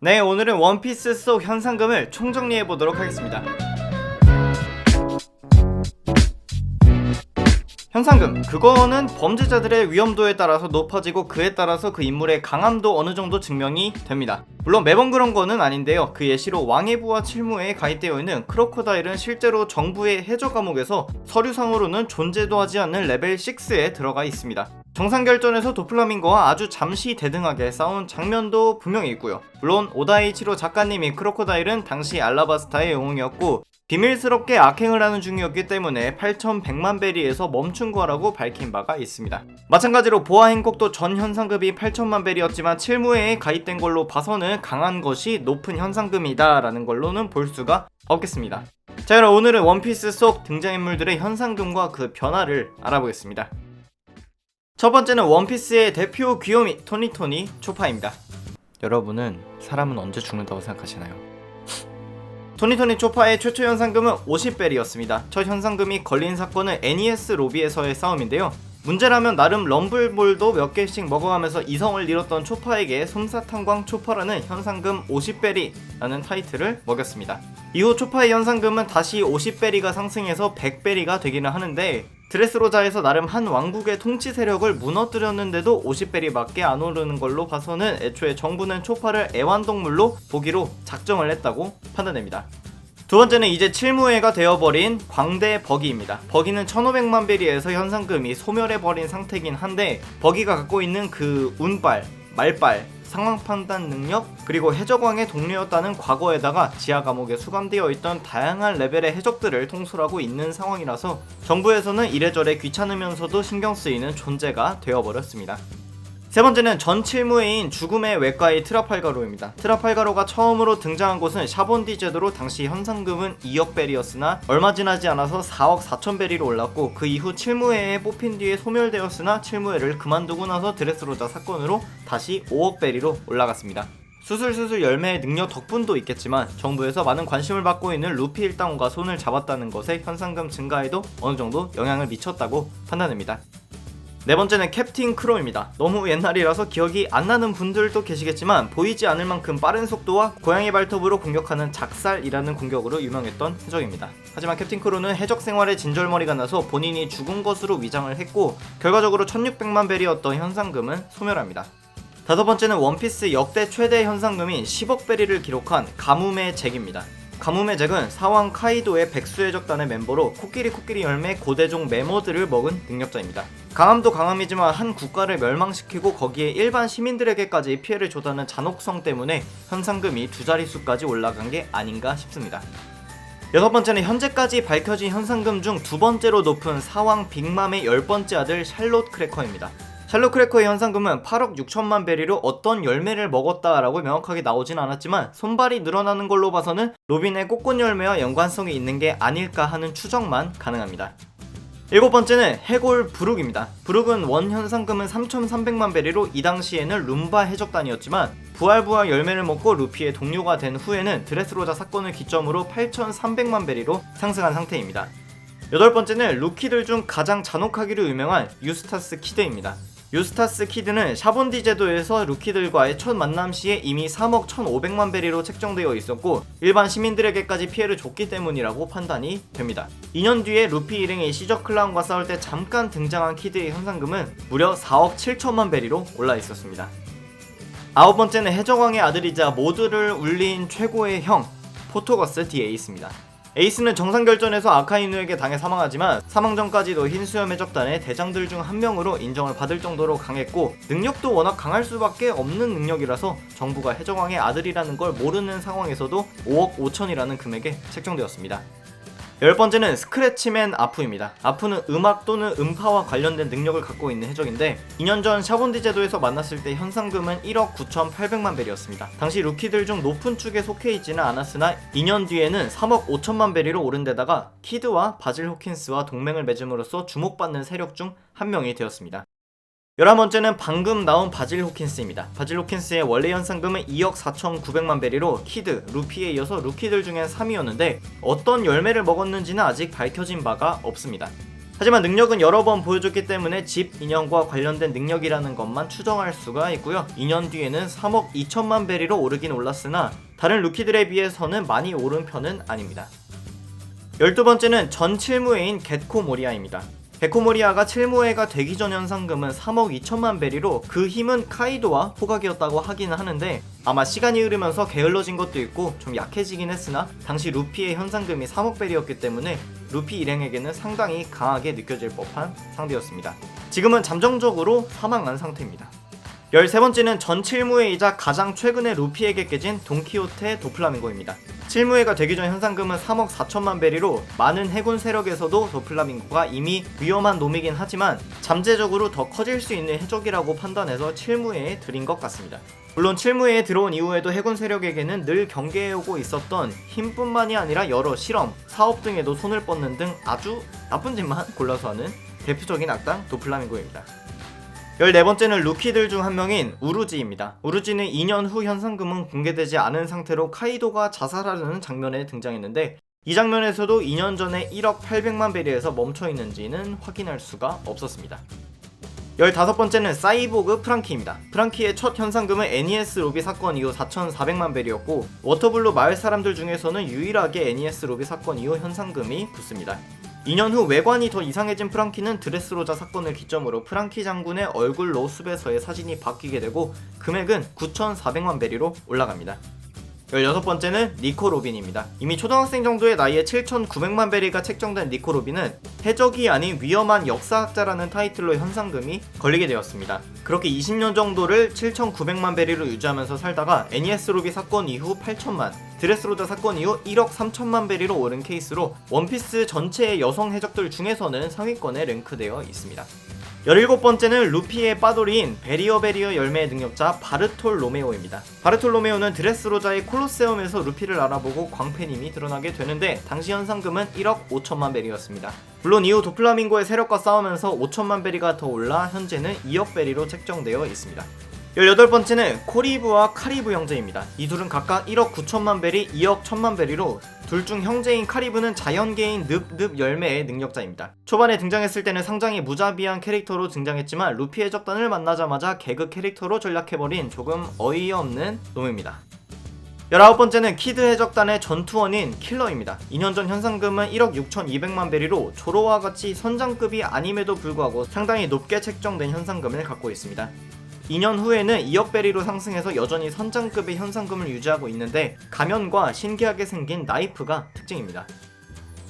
네, 오늘은 원피스 속 현상금을 총정리해보도록 하겠습니다. 현상금, 그거는 범죄자들의 위험도에 따라서 높아지고 그에 따라서 그 인물의 강함도 어느 정도 증명이 됩니다. 물론 매번 그런 거는 아닌데요. 그 예시로 왕해부와 칠무회에 가입되어 있는 크로코다일은 실제로 정부의 해저 감옥에서 서류상으로는 존재도 하지 않는 레벨 6에 들어가 있습니다. 정상결전에서 도플라밍고와 아주 잠시 대등하게 싸운 장면도 분명히 있고요. 물론 오다이치로 작가님이 크로코다일은 당시 알라바스타의 영웅이었고 비밀스럽게 악행을 하는 중이었기 때문에 8,100만 베리에서 멈춘 거라고 밝힌 바가 있습니다. 마찬가지로 보아 행콕도 전 현상금이 8,000만 베리였지만 칠무회에 가입된 걸로 봐서는 강한 것이 높은 현상금이다 라는 걸로는 볼 수가 없겠습니다. 자, 그럼 오늘은 원피스 속 등장인물들의 현상금과 그 변화를 알아보겠습니다. 첫 번째는 원피스의 대표 귀요미 토니토니 초파입니다. 여러분은 사람은 언제 죽는다고 생각하시나요? 토니토니 초파의 최초 현상금은 50벨이었습니다. 첫 현상금이 걸린 사건은 NES 로비에서의 싸움인데요. 문제라면 나름 럼블볼도 몇 개씩 먹어가면서 이성을 잃었던 초파에게 솜사탕광 초파라는 현상금 50베리라는 타이틀을 먹였습니다. 이후 초파의 현상금은 다시 50베리가 상승해서 100베리가 되기는 하는데 드레스로자에서 나름 한 왕국의 통치 세력을 무너뜨렸는데도 50베리밖에 안 오르는 걸로 봐서는 애초에 정부는 초파를 애완동물로 보기로 작정을 했다고 판단됩니다. 두 번째는 이제 칠무회가 되어버린 광대 버기입니다. 버기는 1500만 베리에서 현상금이 소멸해버린 상태긴 한데 버기가 갖고 있는 그 운빨, 말빨, 상황 판단 능력, 그리고 해적왕의 동료였다는 과거에다가 지하 감옥에 수감되어 있던 다양한 레벨의 해적들을 통솔하고 있는 상황이라서 정부에서는 이래저래 귀찮으면서도 신경 쓰이는 존재가 되어버렸습니다. 세 번째는 전 칠무회인 죽음의 외과의 트라팔가로입니다. 트라팔가로가 처음으로 등장한 곳은 샤본디 제도로 당시 현상금은 2억 벨이었으나 얼마 지나지 않아서 4억 4천 벨이로 올랐고 그 이후 칠무회에 뽑힌 뒤에 소멸되었으나 칠무회를 그만두고 나서 드레스로자 사건으로 다시 5억 벨이로 올라갔습니다. 수술수술 열매의 능력 덕분도 있겠지만 정부에서 많은 관심을 받고 있는 루피 일당과 손을 잡았다는 것에 현상금 증가에도 어느 정도 영향을 미쳤다고 판단됩니다. 네 번째는 캡틴 크로입니다. 너무 옛날이라서 기억이 안 나는 분들도 계시겠지만 보이지 않을 만큼 빠른 속도와 고양이 발톱으로 공격하는 작살이라는 공격으로 유명했던 해적입니다. 하지만 캡틴 크로는 해적 생활에 진절머리가 나서 본인이 죽은 것으로 위장을 했고 결과적으로 1600만 벨이었던 현상금은 소멸합니다. 다섯 번째는 원피스 역대 최대 현상금인 10억 베리를 기록한 가뭄의 잭입니다. 가뭄의 잭은 사왕 카이도의 백수해적단의 멤버로 코끼리 열매 고대종 메머드를 먹은 능력자입니다. 강함도 강함이지만 한 국가를 멸망시키고 거기에 일반 시민들에게까지 피해를 줬다는 잔혹성 때문에 현상금이 두 자릿수까지 올라간 게 아닌가 싶습니다. 여섯 번째는 현재까지 밝혀진 현상금 중 두 번째로 높은 사왕 빅맘의 10번째 아들 샬롯 크래커입니다. 샬롯 크래커의 현상금은 8억 6천만 베리로 어떤 열매를 먹었다라고 명확하게 나오진 않았지만 손발이 늘어나는 걸로 봐서는 로빈의 꽃꽃 열매와 연관성이 있는 게 아닐까 하는 추정만 가능합니다. 일곱 번째는 해골 브룩입니다. 브룩은 원 현상금은 3,300만 베리로 이 당시에는 룸바 해적단이었지만 부활 열매를 먹고 루피의 동료가 된 후에는 드레스로자 사건을 기점으로 8,300만 베리로 상승한 상태입니다. 여덟 번째는 루키들 중 가장 잔혹하기로 유명한 유스타스 키드입니다. 유스타스 키드는 샤본디 제도에서 루키들과의 첫 만남 시에 이미 3억 1,500만 베리로 책정되어 있었고 일반 시민들에게까지 피해를 줬기 때문이라고 판단이 됩니다. 2년 뒤에 루피 일행이 시저 클라운과 싸울 때 잠깐 등장한 키드의 현상금은 무려 4억 7천만 베리로 올라 있었습니다. 아홉 번째는 해적왕의 아들이자 모두를 울린 최고의 형 포토거스 디 에이스입니다. 에이스는 정상결전에서 아카이누에게 당해 사망하지만 사망 전까지도 흰수염 해적단의 대장들 중 한 명으로 인정을 받을 정도로 강했고 능력도 워낙 강할 수밖에 없는 능력이라서 정부가 해적왕의 아들이라는 걸 모르는 상황에서도 5억 5천이라는 금액에 책정되었습니다. 열 번째는 스크래치맨 아프입니다. 아프는 음악 또는 음파와 관련된 능력을 갖고 있는 해적인데 2년 전 샤본디 제도에서 만났을 때 현상금은 1억 9,800만 벨이었습니다. 당시 루키들 중 높은 축에 속해 있지는 않았으나 2년 뒤에는 3억 5천만 베리로 오른 데다가 키드와 바질 호킨스와 동맹을 맺음으로써 주목받는 세력 중 한 명이 되었습니다. 11번째는 방금 나온 바질 호킨스입니다. 바질 호킨스의 원래 현상금은 2억 4,900만 베리로 키드, 루피에 이어서 루키들 중엔 3위였는데 어떤 열매를 먹었는지는 아직 밝혀진 바가 없습니다. 하지만 능력은 여러 번 보여줬기 때문에 집 인형과 관련된 능력이라는 것만 추정할 수가 있고요. 2년 뒤에는 3억 2천만 베리로 오르긴 올랐으나 다른 루키들에 비해서는 많이 오른 편은 아닙니다. 12번째는 전 칠무회인 겟코 모리아입니다. 겟코 모리아가 칠무회가 되기 전 현상금은 3억 2천만 베리로 그 힘은 카이도와 호각이었다고 하기는 하는데 아마 시간이 흐르면서 게을러진 것도 있고 좀 약해지긴 했으나 당시 루피의 현상금이 3억 베리였기 때문에 루피 일행에게는 상당히 강하게 느껴질 법한 상대였습니다. 지금은 잠정적으로 사망한 상태입니다. 13번째는 전 칠무회이자 가장 최근에 루피에게 깨진 돈키호테 도플라밍고입니다. 칠무회가 되기 전 현상금은 3억 4천만 베리로 많은 해군 세력에서도 도플라밍고가 이미 위험한 놈이긴 하지만 잠재적으로 더 커질 수 있는 해적이라고 판단해서 칠무회에 들인 것 같습니다. 물론 칠무회에 들어온 이후에도 해군 세력에게는 늘 경계해오고 있었던 힘뿐만이 아니라 여러 실험, 사업 등에도 손을 뻗는 등 아주 나쁜 짓만 골라서 하는 대표적인 악당 도플라밍고입니다. 14번째는 루키들 중 한 명인 우루지입니다. 우루지는 2년 후 현상금은 공개되지 않은 상태로 카이도가 자살하려는 장면에 등장했는데 이 장면에서도 2년 전에 1억 800만 베리에서 멈춰있는지는 확인할 수가 없었습니다. 15번째는 사이보그 프랑키입니다. 프랑키의 첫 현상금은 NES 로비 사건 이후 4,400만 베리였고 워터블루 마을 사람들 중에서는 유일하게 NES 로비 사건 이후 현상금이 붙습니다. 2년 후 외관이 더 이상해진 프랑키는 드레스로자 사건을 기점으로 프랑키 장군의 얼굴로 숲에서의 사진이 바뀌게 되고 금액은 9,400만 베리로 올라갑니다. 16번째는 니코 로빈입니다. 이미 초등학생 정도의 나이에 7,900만 베리가 책정된 니코 로빈은 해적이 아닌 위험한 역사학자라는 타이틀로 현상금이 걸리게 되었습니다. 그렇게 20년 정도를 7,900만 베리로 유지하면서 살다가 NES 로비 사건 이후 8천만, 드레스로자 사건 이후 1억 3천만 베리로 오른 케이스로 원피스 전체의 여성 해적들 중에서는 상위권에 랭크되어 있습니다. 17번째는 루피의 빠돌이인 베리어 열매의 능력자 바르톨 로메오입니다. 바르톨 로메오는 드레스로자의 콜로세움에서 루피를 알아보고 광팬임이 드러나게 되는데 당시 현상금은 1억 5천만 베리였습니다. 물론 이후 도플라밍고의 세력과 싸우면서 5천만 베리가 더 올라 현재는 2억 베리로 책정되어 있습니다. 18번째는 코리브와 카리브 형제입니다. 이 둘은 각각 1억 9천만 베리, 2억 1천만 베리로 둘 중 형제인 카리브는 자연계인 늪 열매의 능력자입니다. 초반에 등장했을 때는 상당히 무자비한 캐릭터로 등장했지만 루피 해적단을 만나자마자 개그 캐릭터로 전락해버린 조금 어이없는 놈입니다. 19번째는 키드 해적단의 전투원인 킬러입니다. 2년 전 현상금은 1억 6,200만 베리로 조로와 같이 선장급이 아님에도 불구하고 상당히 높게 책정된 현상금을 갖고 있습니다. 2년 후에는 2억 베리로 상승해서 여전히 선장급의 현상금을 유지하고 있는데 가면과 신기하게 생긴 나이프가 특징입니다.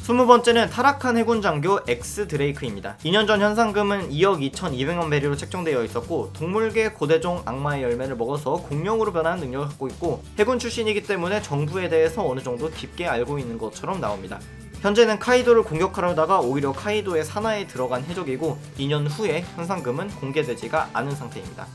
20번째는 타락한 해군 장교 엑스 드레이크입니다. 2년 전 현상금은 2억 2,200만 베리로 책정되어 있었고 동물계 고대종 악마의 열매를 먹어서 공룡으로 변하는 능력을 갖고 있고 해군 출신이기 때문에 정부에 대해서 어느 정도 깊게 알고 있는 것처럼 나옵니다. 현재는 카이도를 공격하려다가 오히려 카이도의 산하에 들어간 해적이고 2년 후에 현상금은 공개되지가 않은 상태입니다.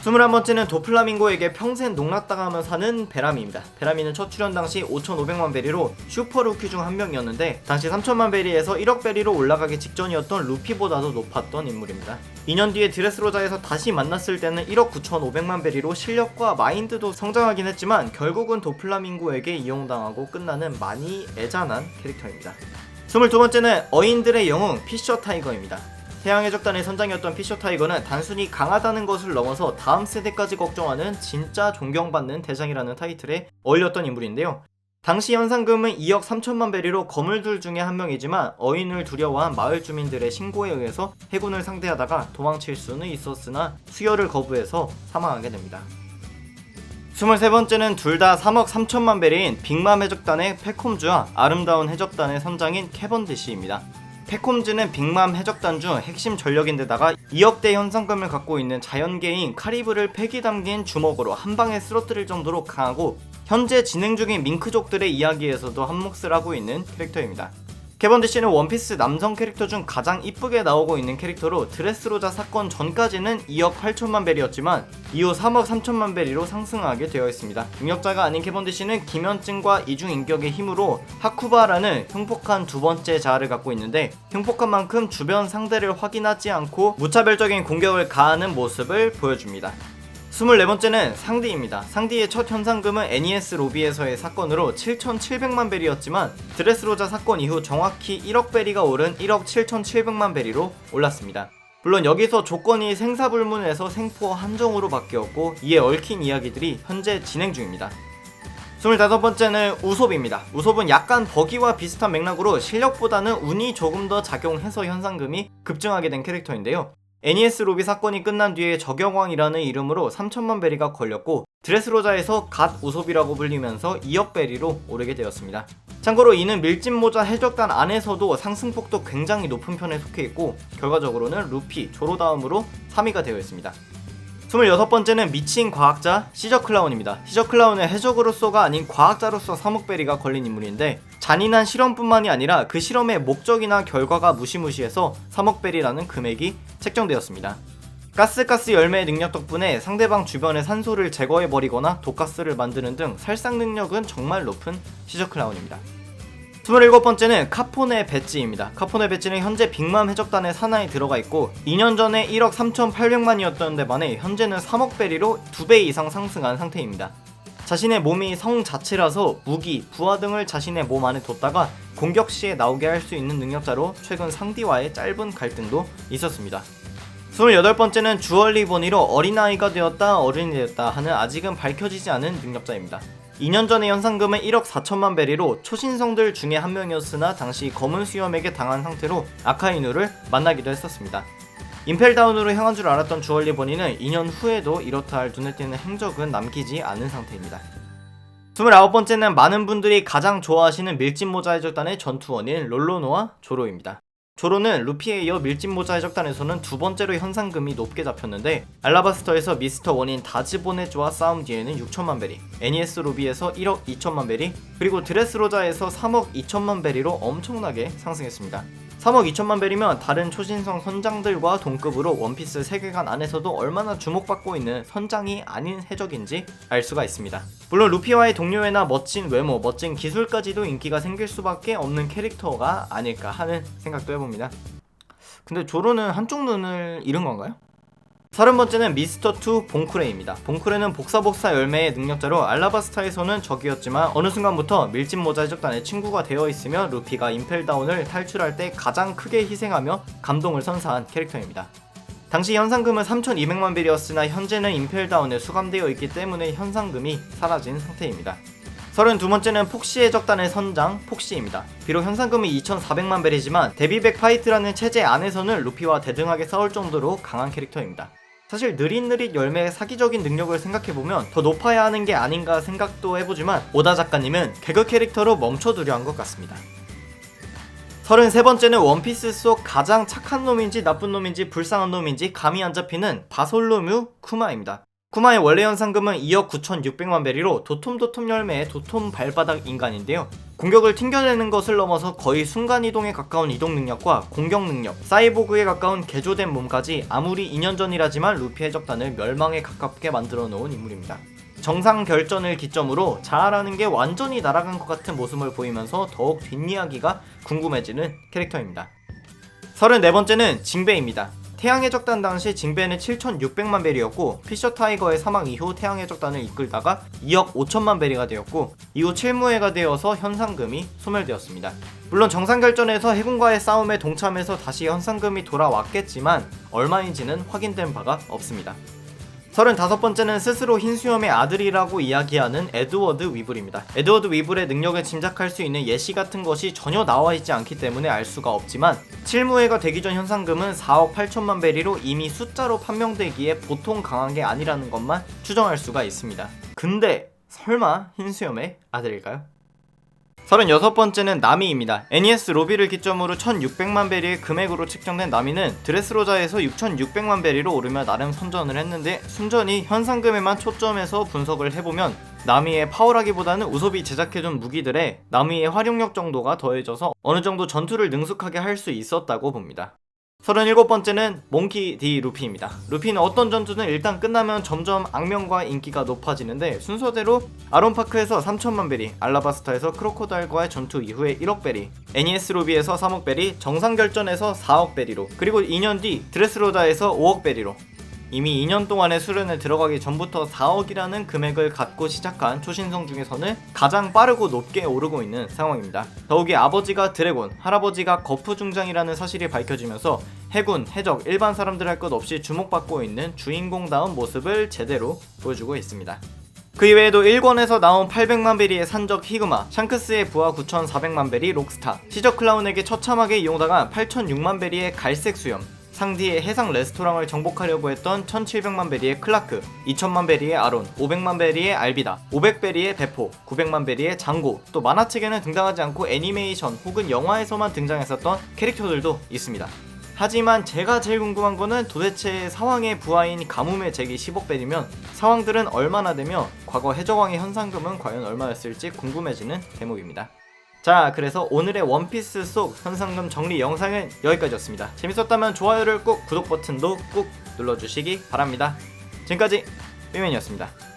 21번째는 도플라밍고에게 평생 농락당하며 사는 베라미입니다. 베라미는 첫 출연 당시 5,500만 베리로 슈퍼 루키 중 한 명이었는데 당시 3천만 베리에서 1억 베리로 올라가기 직전이었던 루피보다도 높았던 인물입니다. 2년 뒤에 드레스로자에서 다시 만났을 때는 1억 9,500만 베리로 실력과 마인드도 성장하긴 했지만 결국은 도플라밍고에게 이용당하고 끝나는 많이 애잔한 캐릭터입니다. 22번째는 어인들의 영웅 피셔 타이거입니다. 태양해적단의 선장이었던 피셔 타이거는 단순히 강하다는 것을 넘어서 다음 세대까지 걱정하는 진짜 존경받는 대장이라는 타이틀에 어울렸던 인물인데요. 당시 현상금은 2억 3천만 베리로 거물들 중에 한 명이지만 어인을 두려워한 마을 주민들의 신고에 의해서 해군을 상대하다가 도망칠 수는 있었으나 수혈을 거부해서 사망하게 됩니다. 23번째는 둘 다 3억 3천만 베리인 빅맘 해적단의 패콤즈와 아름다운 해적단의 선장인 캐번디시입니다. 패콤즈는 빅맘 해적단 중 핵심 전력인데다가 2억대 현상금을 갖고 있는 자연계인 카리브를 패기 담긴 주먹으로 한 방에 쓰러뜨릴 정도로 강하고 현재 진행 중인 밍크족들의 이야기에서도 한몫을 하고 있는 캐릭터입니다. 캐번디시는 원피스 남성 캐릭터 중 가장 이쁘게 나오고 있는 캐릭터로 드레스로자 사건 전까지는 2억 8천만 베리였지만 이후 3억 3천만 베리로 상승하게 되어 있습니다. 능력자가 아닌 캐번디시는 기면증과 이중인격의 힘으로 하쿠바라는 흉폭한 두 번째 자아를 갖고 있는데 흉폭한 만큼 주변 상대를 확인하지 않고 무차별적인 공격을 가하는 모습을 보여줍니다. 24번째는 상디입니다. 상디의 첫 현상금은 NES 로비에서의 사건으로 7,700만 벨이었지만 드레스로자 사건 이후 정확히 1억 벨이가 오른 1억 7,700만 벨이로 올랐습니다. 물론 여기서 조건이 생사불문에서 생포 한정으로 바뀌었고 이에 얽힌 이야기들이 현재 진행 중입니다. 25번째는 우솝입니다. 우솝은 약간 버기와 비슷한 맥락으로 실력보다는 운이 조금 더 작용해서 현상금이 급증하게 된 캐릭터인데요. NES 로비 사건이 끝난 뒤에 저격왕이라는 이름으로 3천만 베리가 걸렸고 드레스로자에서 갓 우솝이라고 불리면서 2억 베리로 오르게 되었습니다. 참고로 이는 밀짚모자 해적단 안에서도 상승폭도 굉장히 높은 편에 속해 있고 결과적으로는 루피, 조로 다음으로 3위가 되어 있습니다. 26번째는 미친 과학자 시저클라운입니다. 시저클라운은 해적으로서가 아닌 과학자로서 3억 베리가 걸린 인물인데 잔인한 실험뿐만이 아니라 그 실험의 목적이나 결과가 무시무시해서 3억 베리라는 금액이 책정되었습니다. 가스 열매의 능력 덕분에 상대방 주변의 산소를 제거해버리거나 독가스를 만드는 등 살상 능력은 정말 높은 시저클라운입니다. 27번째는 카포네 배지입니다. 카포네 배지는 현재 빅맘 해적단의 산하에 들어가 있고 2년 전에 1억 3,800만이었던 데 반해 현재는 3억 베리로 2배 이상 상승한 상태입니다. 자신의 몸이 성 자체라서 무기, 부하 등을 자신의 몸 안에 뒀다가 공격 시에 나오게 할 수 있는 능력자로 최근 상디와의 짧은 갈등도 있었습니다. 28번째는 주얼리 보니로 어린아이가 되었다 어른이 되었다 하는 아직은 밝혀지지 않은 능력자입니다. 2년 전의 현상금은 1억 4천만 베리로 초신성들 중에 한 명이었으나 당시 검은 수염에게 당한 상태로 아카이누를 만나기도 했었습니다. 임펠다운으로 향한 줄 알았던 주얼리 보니는 2년 후에도 이렇다 할 눈에 띄는 행적은 남기지 않은 상태입니다. 29번째는 많은 분들이 가장 좋아하시는 밀짚모자 해적단의 전투원인 롤로노와 조로입니다. 조로는 루피에 이어 밀짚모자 해적단에서는 두 번째로 현상금이 높게 잡혔는데 알라바스터에서 미스터 원인 다즈보네즈와 싸움 뒤에는 6천만 베리, NES 로비에서 1억 2천만 베리, 그리고 드레스로자에서 3억 2천만 베리로 엄청나게 상승했습니다. 3억 2천만 베리면 다른 초신성 선장들과 동급으로 원피스 세계관 안에서도 얼마나 주목받고 있는 선장이 아닌 해적인지 알 수가 있습니다. 물론 루피와의 동료애나 멋진 외모, 멋진 기술까지도 인기가 생길 수밖에 없는 캐릭터가 아닐까 하는 생각도 해봅니다. 근데 조로는 한쪽 눈을 잃은 건가요? 30번째는 미스터2 봉쿠레입니다. 봉쿠레는 복사복사 열매의 능력자로 알라바스타에서는 적이었지만 어느 순간부터 밀짚모자 해적단의 친구가 되어 있으며 루피가 임펠다운을 탈출할 때 가장 크게 희생하며 감동을 선사한 캐릭터입니다. 당시 현상금은 3,200만 벨이었으나 현재는 임펠다운에 수감되어 있기 때문에 현상금이 사라진 상태입니다. 32번째는 폭시 해적단의 선장 폭시입니다. 비록 현상금이 2,400만 벨이지만 데뷔백 파이트라는 체제 안에서는 루피와 대등하게 싸울 정도로 강한 캐릭터입니다. 사실 느릿느릿 열매의 사기적인 능력을 생각해보면 더 높아야 하는 게 아닌가 생각도 해보지만 오다 작가님은 개그 캐릭터로 멈춰두려 한 것 같습니다. 33번째는 원피스 속 가장 착한 놈인지 나쁜 놈인지 불쌍한 놈인지 감이 안 잡히는 바솔로뮤 쿠마입니다. 쿠마의 원래 현상금은 2억 9,600만 베리로 도톰도톰 열매의 도톰 발바닥 인간인데요. 공격을 튕겨내는 것을 넘어서 거의 순간이동에 가까운 이동 능력과 공격 능력, 사이보그에 가까운 개조된 몸까지 아무리 2년 전이라지만 루피 해적단을 멸망에 가깝게 만들어 놓은 인물입니다. 정상 결전을 기점으로 자아라는 게 완전히 날아간 것 같은 모습을 보이면서 더욱 뒷이야기가 궁금해지는 캐릭터입니다. 34번째는 징베입니다. 태양해적단 당시 징베는 7,600만 벨이었고 피셔 타이거의 사망 이후 태양해적단을 이끌다가 2억 5천만 벨이가 되었고 이후 칠무회가 되어서 현상금이 소멸되었습니다. 물론 정상결전에서 해군과의 싸움에 동참해서 다시 현상금이 돌아왔겠지만 얼마인지는 확인된 바가 없습니다. 35번째는 스스로 흰수염의 아들이라고 이야기하는 에드워드 위블입니다. 에드워드 위블의 능력을 짐작할 수 있는 예시 같은 것이 전혀 나와있지 않기 때문에 알 수가 없지만 칠무회가 되기 전 현상금은 4억 8천만 베리로 이미 숫자로 판명되기에 보통 강한 게 아니라는 것만 추정할 수가 있습니다. 근데 설마 흰수염의 아들일까요? 36번째는 나미입니다. NES 로비를 기점으로 1,600만 베리의 금액으로 측정된 나미는 드레스로자에서 6,600만 베리로 오르며 나름 선전을 했는데 순전히 현상금에만 초점해서 분석을 해보면 나미의 파워라기보다는 우솝이 제작해준 무기들에 나미의 활용력 정도가 더해져서 어느 정도 전투를 능숙하게 할 수 있었다고 봅니다. 37번째는 몽키 D 루피입니다. 루피는 어떤 전투는 일단 끝나면 점점 악명과 인기가 높아지는데 순서대로 아론파크에서 3천만 베리, 알라바스타에서 크로코다일과의 전투 이후에 1억 베리, NES 로비에서 3억 베리, 정상결전에서 4억 베리로, 그리고 2년 뒤 드레스로다에서 5억 베리로 이미 2년 동안의 수련에 들어가기 전부터 4억이라는 금액을 갖고 시작한 초신성 중에서는 가장 빠르고 높게 오르고 있는 상황입니다. 더욱이 아버지가 드래곤, 할아버지가 거푸중장이라는 사실이 밝혀지면서 해군, 해적, 일반 사람들 할 것 없이 주목받고 있는 주인공다운 모습을 제대로 보여주고 있습니다. 그 이외에도 1권에서 나온 800만 베리의 산적 히그마, 샹크스의 부하 9400만 베리 록스타, 시저 클라운에게 처참하게 이용당한 8006만 베리의 갈색 수염, 상디의 해상 레스토랑을 정복하려고 했던 1700만 베리의 클라크, 2000만 베리의 아론, 500만 베리의 알비다, 500베리의 베포, 900만 베리의 장고, 또 만화책에는 등장하지 않고 애니메이션 혹은 영화에서만 등장했었던 캐릭터들도 있습니다. 하지만 제가 제일 궁금한 거는 도대체 사왕의 부하인 가뭄의 재기 10억벨이면 사왕들은 얼마나 되며 과거 해적왕의 현상금은 과연 얼마였을지 궁금해지는 대목입니다. 자, 그래서 오늘의 원피스 속 현상금 정리 영상은 여기까지였습니다. 재밌었다면 좋아요를 꾹, 구독 버튼도 꾹 눌러주시기 바랍니다. 지금까지 삐맨이었습니다.